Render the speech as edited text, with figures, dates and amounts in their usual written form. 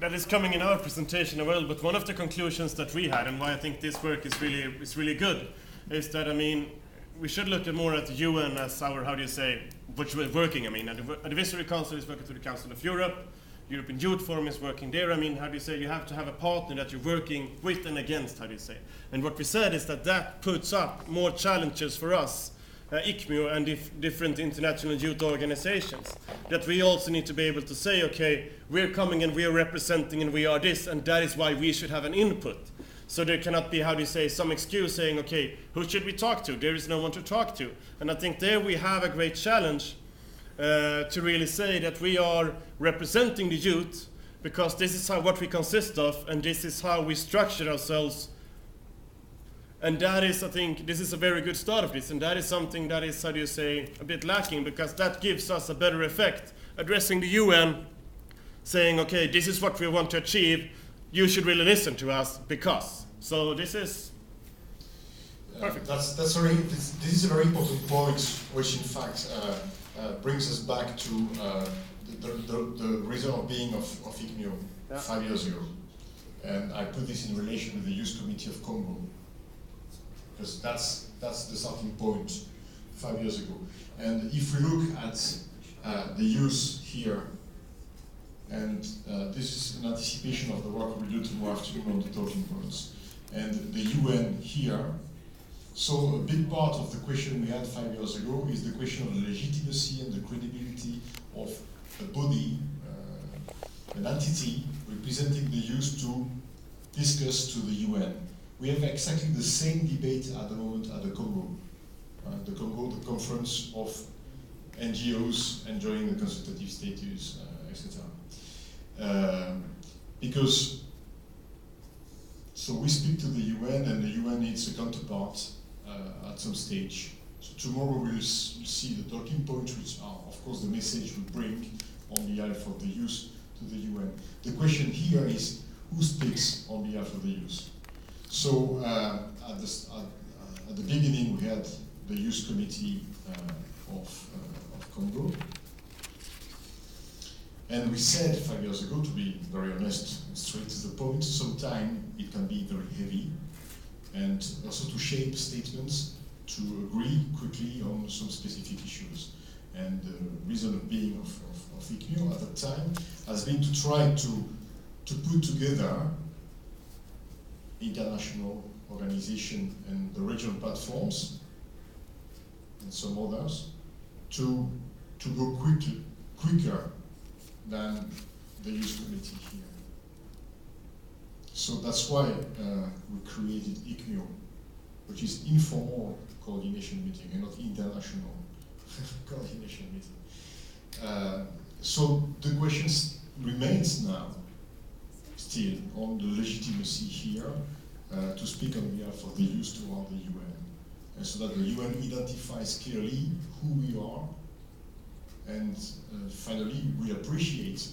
that is coming in our presentation as well, but one of the conclusions that we had, and why I think this work is really good, is that, I mean, we should look at more at the UN as our, how do you say, which we're working. I mean, Advisory Council is working through the Council of Europe, European Youth Forum is working there. I mean, how do you say, you have to have a partner that you're working with and against, how do you say. And what we said is that that puts up more challenges for us, ICMU and different international youth organizations, that we also need to be able to say, okay, we're coming and we're representing and we are this, and that is why we should have an input. So there cannot be, how do you say, some excuse saying, okay, who should we talk to? There is no one to talk to. And I think there we have a great challenge to really say that we are representing the youth, because this is what we consist of, and this is how we structure ourselves. And that is, I think, this is a very good start of this, and that is something that is, how do you say, a bit lacking, because that gives us a better effect. Addressing the UN, saying, okay, this is what we want to achieve, you should really listen to us, because. So this is perfect. This is a very important point, which in fact brings us back to the reason of being of ICMU 5 years ago. And I put this in relation with the Youth Committee of Congo, because that's the starting point 5 years ago. And if we look at the youth here, and this is an anticipation of the work we'll do tomorrow afternoon on the talking points, and the UN here. So a big part of the question we had 5 years ago is the question of the legitimacy and the credibility of a body, an entity representing the youth to discuss to the UN. We have exactly the same debate at the moment at the Congo. The conference of NGOs enjoying the consultative status, etc. So we speak to the UN, and the UN needs a counterpart at some stage. So tomorrow we'll see the talking points, which are, of course, the message we bring on behalf of the youth to the UN. The question here is, who speaks on behalf of the youth? So at the beginning we had the Youth Committee of Congo. And we said 5 years ago, to be very honest, straight to the point, sometimes it can be very heavy, and also to shape statements, to agree quickly on some specific issues. And the reason of being of ICMU at that time has been to try to put together international organization and the regional platforms and some others to go quicker than the Youth Committee here. So that's why we created ICMU, which is informal coordination meeting and not international coordination meeting. So the question remains now still on the legitimacy here to speak on behalf of the youth toward the UN, and so that the UN identifies clearly who we are. And finally, we appreciate